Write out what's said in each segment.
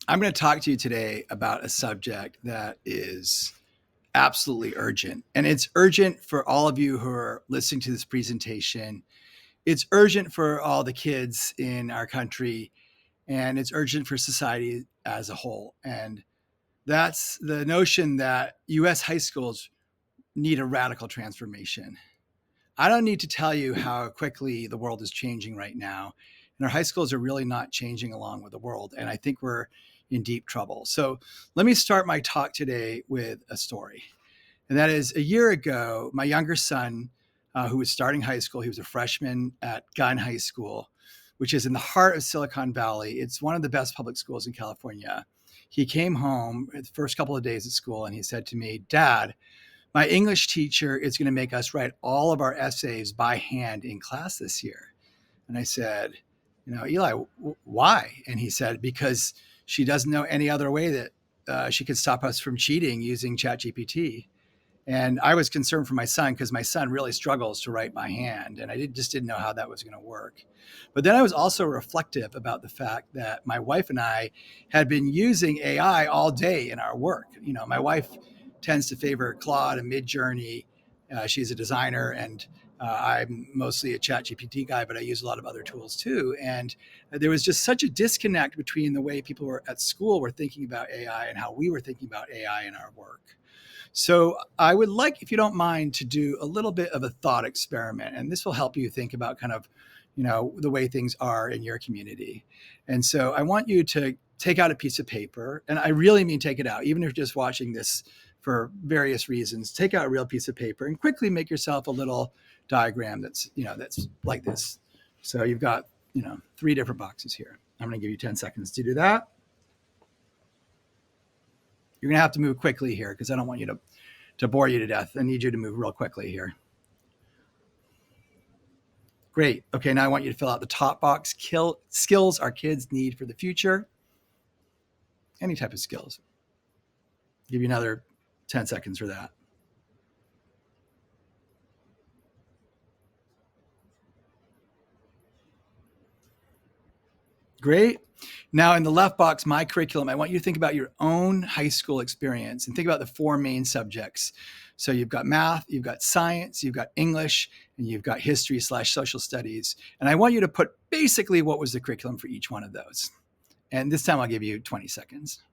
I'm going to talk to you today about a subject that is absolutely urgent. And it's urgent for all of you who are listening to this presentation. It's urgent for all the kids in our country, and it's urgent for society as a whole. And that's the notion that US high schools need a radical transformation. I don't need to tell you how quickly the world is changing right now. And our high schools are really not changing along with the world. And I think we're in deep trouble. So let me start my talk today with a story. And that is a year ago, my younger son, who was starting high school, he was a freshman at Gunn High School, which is in the heart of Silicon Valley. It's one of the best public schools in California. He came home the first couple of days at school and he said to me, "Dad, my English teacher is going to make us write all of our essays by hand in class this year." And I said, "Eli, why?" And he said, "Because she doesn't know any other way that she could stop us from cheating using ChatGPT." And I was concerned for my son because my son really struggles to write by hand. And just didn't know how that was going to work. But then I was also reflective about the fact that my wife and I had been using AI all day in our work. My wife tends to favor Claude and Midjourney. She's a designer, and I'm mostly a ChatGPT guy, but I use a lot of other tools too. And there was just such a disconnect between the way people were at school were thinking about AI and how we were thinking about AI in our work. So I would like, if you don't mind, to do a little bit of a thought experiment, and this will help you think about kind of, the way things are in your community. And so I want you to take out a piece of paper, and I really mean take it out, even if you're just watching this for various reasons. Take out a real piece of paper and quickly make yourself a little diagram that's like this. So you've got, 3 different boxes here. I'm going to give you 10 seconds to do that. You're going to have to move quickly here because I don't want you to bore you to death. I need you to move real quickly here. Great. Okay, now I want you to fill out the top box. Skills our kids need for the future. Any type of skills. Give you another 10 seconds for that. Great. Now in the left box, my curriculum, I want you to think about your own high school experience and think about the 4 main subjects. So you've got math, you've got science, you've got English, and you've got history/social studies. And I want you to put basically what was the curriculum for each one of those. And this time I'll give you 20 seconds.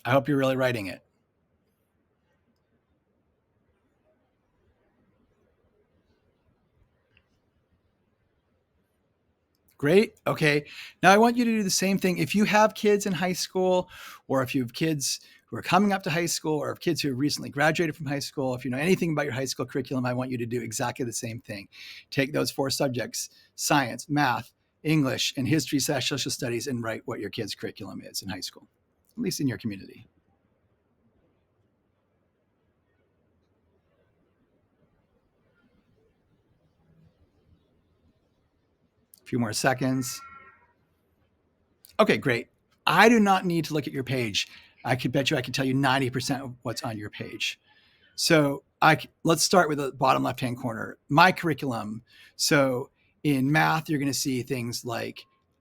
I hope you're really writing it. Great. Okay. Now I want you to do the same thing. If you have kids in high school, or if you have kids who are coming up to high school, or if kids who have recently graduated from high school, if you know anything about your high school curriculum, I want you to do exactly the same thing. Take those 4 subjects, science, math, English, and history/social studies, and write what your kid's curriculum is in high school, at least in your community. A few more seconds. Okay, great. I do not need to look at your page. I could bet you I can tell you 90% of what's on your page. So let's start with the bottom left-hand corner. My curriculum. So in math, you're going to see things like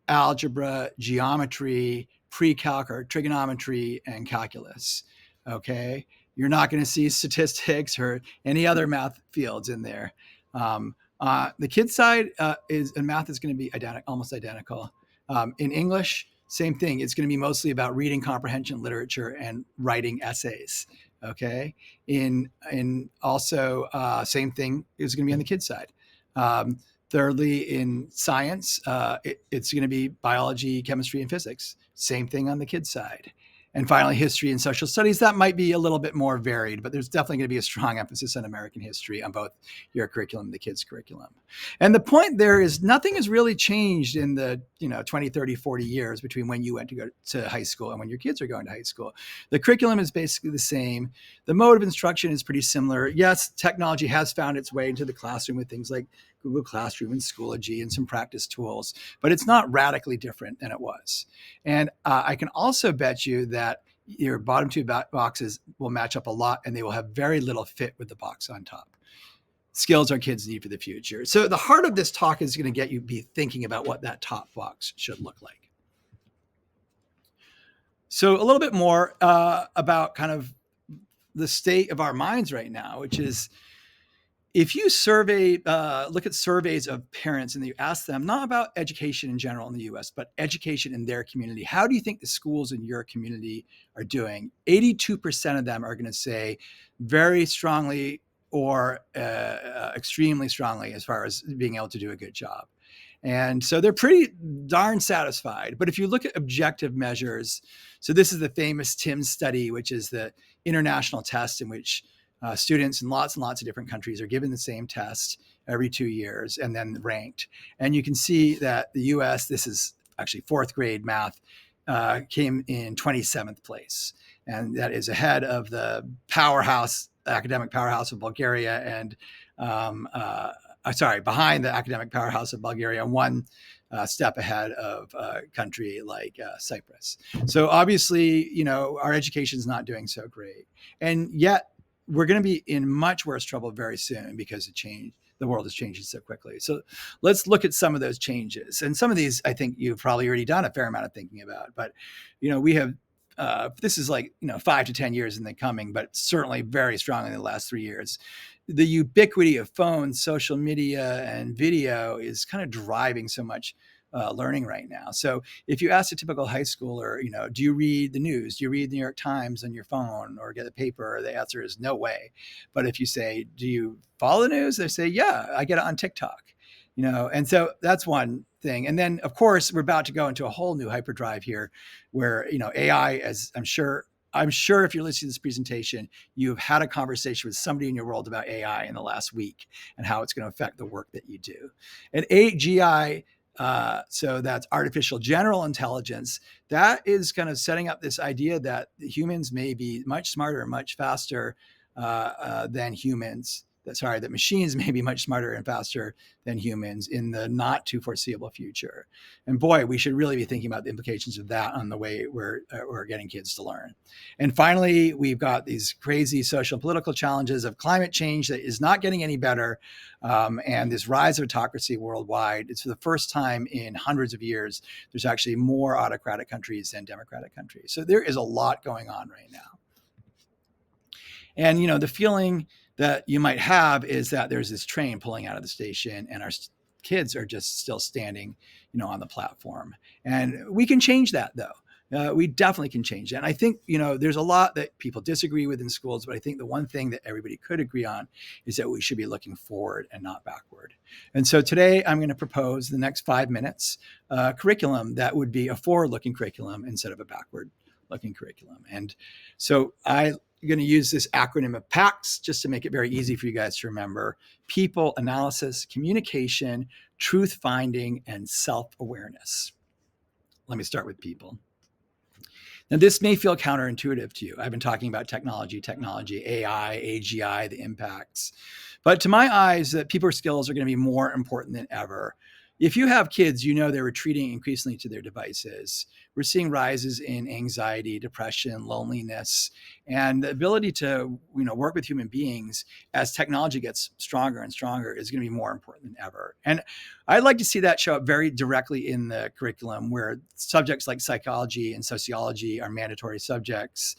algebra, geometry, pre-calc or trigonometry, and calculus. Okay. You're not going to see statistics or any other math fields in there. The kids side in math is going to be almost identical. In English, same thing. It's going to be mostly about reading comprehension, literature, and writing essays. Okay. In also same thing is going to be on the kids side. Thirdly, in science, it's going to be biology, chemistry, and physics. Same thing on the kids side. And finally, history and social studies. That might be a little bit more varied, but there's definitely going to be a strong emphasis on American history on both your curriculum and the kids' curriculum. And the point there is nothing has really changed in the 20, 30, 40 years between when you went to go to high school and when your kids are going to high school. The curriculum is basically the same. The mode of instruction is pretty similar. Yes, technology has found its way into the classroom with things like Google Classroom and Schoology and some practice tools, but it's not radically different than it was. And I can also bet you that your bottom two boxes will match up a lot, and they will have very little fit with the box on top. Skills our kids need for the future. So the heart of this talk is going to get you be thinking about what that top box should look like. So a little bit more about kind of the state of our minds right now, which is, if you look at surveys of parents and you ask them not about education in general in the US, but education in their community, how do you think the schools in your community are doing? 82% of them are going to say very strongly or extremely strongly as far as being able to do a good job. And so they're pretty darn satisfied. But if you look at objective measures, so this is the famous TIMSS study, which is the international test in which students in lots and lots of different countries are given the same test every 2 years and then ranked. And you can see that the US, this is actually fourth grade math, came in 27th place. And that is ahead of the academic powerhouse of Bulgaria and behind the academic powerhouse of Bulgaria, one step ahead of a country like Cyprus. So obviously, our education is not doing so great. And yet we're going to be in much worse trouble very soon because of change. The world is changing so quickly. So let's look at some of those changes. And some of these, I think you've probably already done a fair amount of thinking about. But, we have, this is like, 5 to 10 years in the coming, but certainly very strongly in the last 3 years. The ubiquity of phones, social media, and video is kind of driving so much learning right now. So if you ask a typical high schooler, do you read the news? Do you read the New York Times on your phone or get the paper? The answer is no way. But if you say, do you follow the news? They say, yeah, I get it on TikTok. And so that's one thing. And then, of course, we're about to go into a whole new hyperdrive here where, AI, as I'm sure if you're listening to this presentation, you've had a conversation with somebody in your world about AI in the last week and how it's going to affect the work that you do. And AGI, so that's artificial general intelligence, that is kind of setting up this idea that humans may be much smarter and much faster than humans. That machines may be much smarter and faster than humans in the not too foreseeable future. And boy, we should really be thinking about the implications of that on the way we're getting kids to learn. And finally, we've got these crazy social and political challenges of climate change that is not getting any better. And this rise of autocracy worldwide. It's for the first time in hundreds of years, there's actually more autocratic countries than democratic countries. So there is a lot going on right now. And, the feeling that you might have is that there's this train pulling out of the station and our kids are just still standing, on the platform. And we can change that, though. We definitely can change that. And I think, there's a lot that people disagree with in schools, but I think the one thing that everybody could agree on is that we should be looking forward and not backward. And so today I'm going to propose the next 5 minutes curriculum that would be a forward-looking curriculum instead of a backward-looking curriculum. And so I'm going to use this acronym of PACTS just to make it very easy for you guys to remember: people, analysis, communication, truth finding, and self-awareness. Let me start with people. Now, this may feel counterintuitive to you. I've been talking about technology, AI, AGI, the impacts. But to my eyes, people skills are going to be more important than ever. If you have kids, they're retreating increasingly to their devices. We're seeing rises in anxiety, depression, loneliness, and the ability to, work with human beings as technology gets stronger and stronger is going to be more important than ever. And I'd like to see that show up very directly in the curriculum, where subjects like psychology and sociology are mandatory subjects.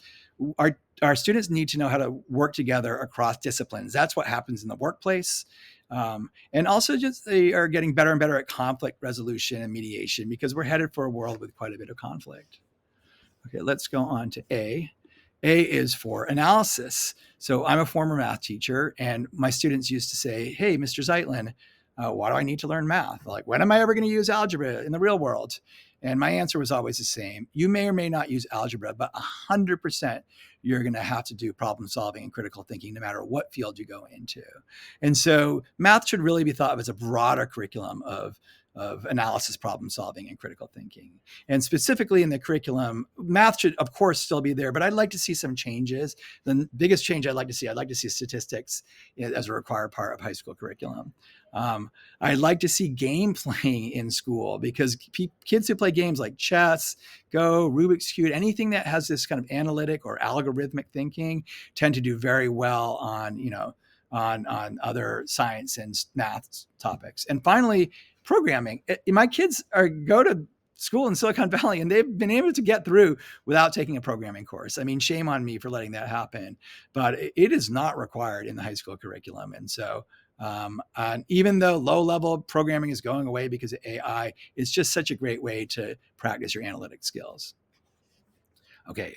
Our students need to know how to work together across disciplines. That's what happens in the workplace. And also just they are getting better and better at conflict resolution and mediation, because we're headed for a world with quite a bit of conflict. Okay, let's go on to A. A is for analysis. So I'm a former math teacher, and my students used to say, hey, Mr. Zeitlin, why do I need to learn math? Like, when am I ever going to use algebra in the real world? And my answer was always the same. You may or may not use algebra, but 100% you're going to have to do problem solving and critical thinking no matter what field you go into. And so math should really be thought of as a broader curriculum of of analysis, problem solving, and critical thinking. And specifically in the curriculum, math should, of course, still be there, but I'd like to see some changes. The biggest change I'd like to see statistics as a required part of high school curriculum. I'd like to see game playing in school, because kids who play games like chess, Go, Rubik's Cube, anything that has this kind of analytic or algorithmic thinking tend to do very well on, on other science and math topics. And finally, programming. My kids go to school in Silicon Valley, and they've been able to get through without taking a programming course. I mean, shame on me for letting that happen, but it is not required in the high school curriculum. And so, and even though low-level programming is going away because of AI, it's just such a great way to practice your analytic skills. Okay,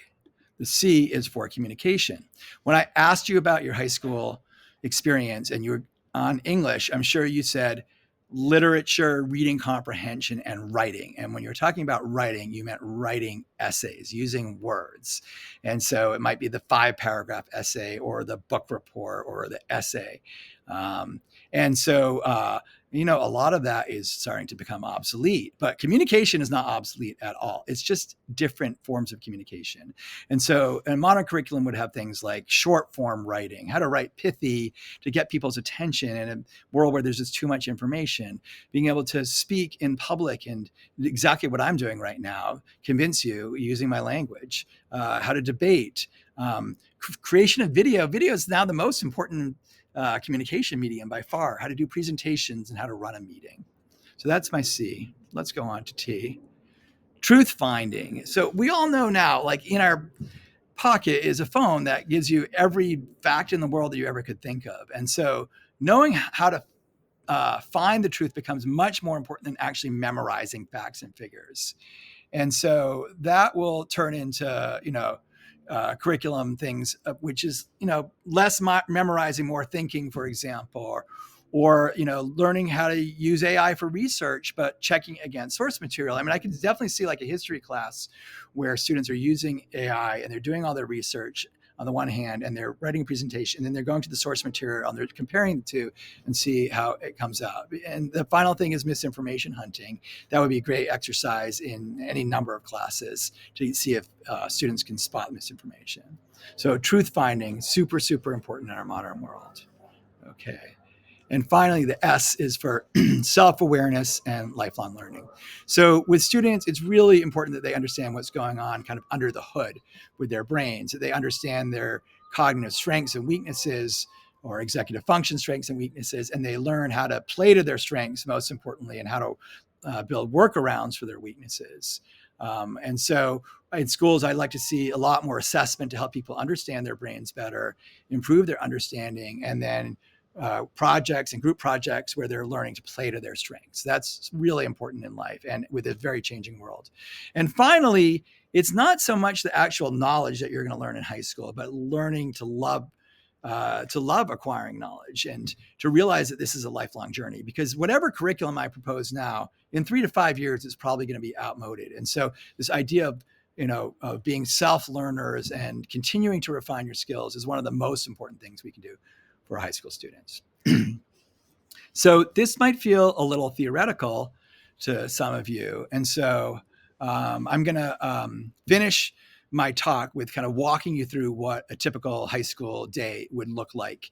the C is for communication. When I asked you about your high school experience and you were on English, I'm sure you said literature, reading comprehension, and writing. And when you're talking about writing, you meant writing essays, using words. And so it might be the 5-paragraph essay or the book report or the essay. And so, a lot of that is starting to become obsolete, but communication is not obsolete at all. It's just different forms of communication. And so a modern curriculum would have things like short form writing, how to write pithy to get people's attention in a world where there's just too much information, being able to speak in public and exactly what I'm doing right now, convince you using my language, how to debate, creation of video. Video is now the most important communication medium by far, how to do presentations and how to run a meeting. So that's my C. Let's go on to T. Truth finding. So we all know now, like in our pocket is a phone that gives you every fact in the world that you ever could think of. And so knowing how to find the truth becomes much more important than actually memorizing facts and figures. And so that will turn into, curriculum things, which is, less memorizing, more thinking, for example, or learning how to use AI for research, but checking against source material. I mean, I can definitely see like a history class where students are using AI and they're doing all their research on the one hand, and they're writing a presentation, and then they're going to the source material and they're comparing the two and see how it comes out. And the final thing is misinformation hunting. That would be a great exercise in any number of classes to see if students can spot misinformation. So truth finding, super, super important in our modern world. Okay. And finally, the S is for self-awareness and lifelong learning. So with students, it's really important that they understand what's going on kind of under the hood with their brains, that they understand their cognitive strengths and weaknesses, or executive function strengths and weaknesses, and they learn how to play to their strengths, most importantly, and how to build workarounds for their weaknesses. And so in schools, I'd like to see a lot more assessment to help people understand their brains better, improve their understanding, and then projects and group projects where they're learning to play to their strengths. That's really important in life and with a very changing world. And finally, it's not so much the actual knowledge that you're going to learn in high school, but learning to love acquiring knowledge and to realize that this is a lifelong journey, because whatever curriculum I propose now, in 3 to 5 years, is probably going to be outmoded. And so this idea of being self-learners and continuing to refine your skills is one of the most important things we can do for high school students. So this might feel a little theoretical to some of you. And so I'm going to finish my talk with kind of walking you through what a typical high school day would look like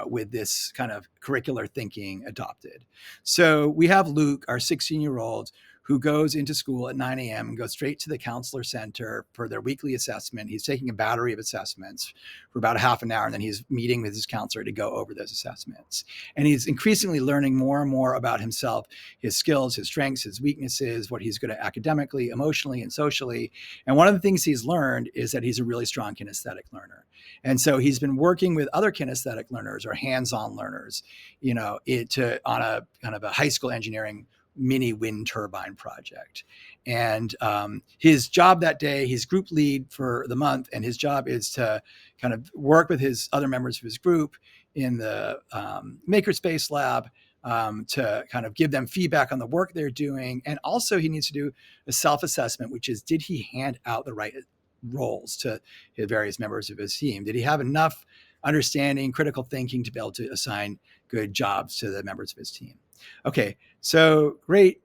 with this kind of curricular thinking adopted. So we have Luke, our 16-year-old, who goes into school at 9 a.m. and goes straight to the counselor center for their weekly assessment. He's taking a battery of assessments for about a half an hour, and then he's meeting with his counselor to go over those assessments. And he's increasingly learning more and more about himself, his skills, his strengths, his weaknesses, what he's good at academically, emotionally, and socially. And one of the things he's learned is that he's a really strong kinesthetic learner. And so he's been working with other kinesthetic learners or hands-on learners, on a kind of a high school engineering mini wind turbine project. And his job that day, he's group lead for the month, and his job is to kind of work with his other members of his group in the makerspace lab to kind of give them feedback on the work they're doing. And also he needs to do a self-assessment, which is, did he hand out the right roles to the various members of his team? Did he have enough understanding, critical thinking to be able to assign good jobs to the members of his team? Okay, so great.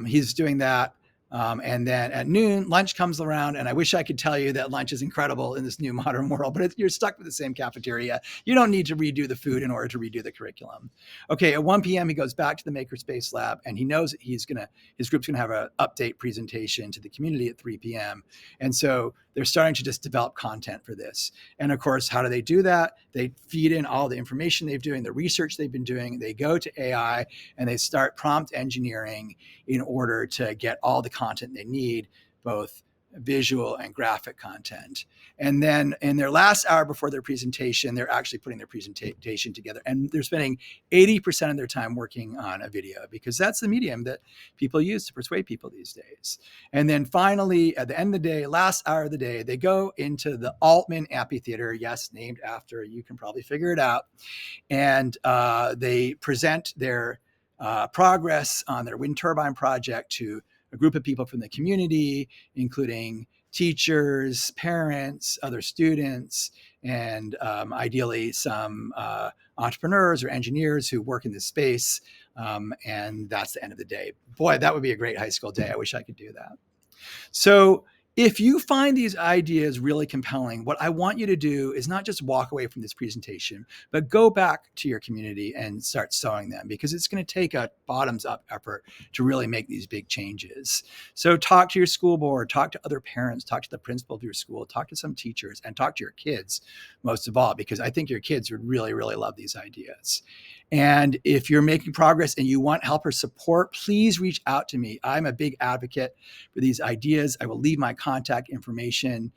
He's doing that. And then at noon, lunch comes around, and I wish I could tell you that lunch is incredible in this new modern world, but you're stuck with the same cafeteria. You don't need to redo the food in order to redo the curriculum. Okay, at 1 p.m., he goes back to the Makerspace lab, and he knows that his group's gonna have an update presentation to the community at 3 p.m. And so they're starting to just develop content for this. And of course, how do they do that? They feed in all the information they've doing, the research they've been doing. They go to AI and they start prompt engineering in order to get all the content they need, both visual and graphic content. And then in their last hour before their presentation, they're actually putting their presentation together. And they're spending 80% of their time working on a video because that's the medium that people use to persuade people these days. And then finally, at the end of the day, last hour of the day, they go into the Altman Amphitheater, yes, named after, you can probably figure it out. And they present their progress on their wind turbine project to a group of people from the community, including teachers, parents, other students, and ideally some entrepreneurs or engineers who work in this space. And that's the end of the day. Boy, that would be a great high school day. I wish I could do that. So if you find these ideas really compelling, what I want you to do is not just walk away from this presentation, but go back to your community and start sowing them because it's going to take a bottoms up effort to really make these big changes. So talk to your school board, talk to other parents, talk to the principal of your school, talk to some teachers, and talk to your kids most of all, because I think your kids would really, really love these ideas. And if you're making progress and you want help or support, please reach out to me. I'm a big advocate for these ideas. I will leave my contact information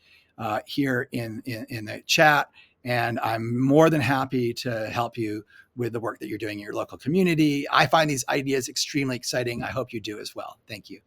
here in the chat. And I'm more than happy to help you with the work that you're doing in your local community. I find these ideas extremely exciting. I hope you do as well. Thank you.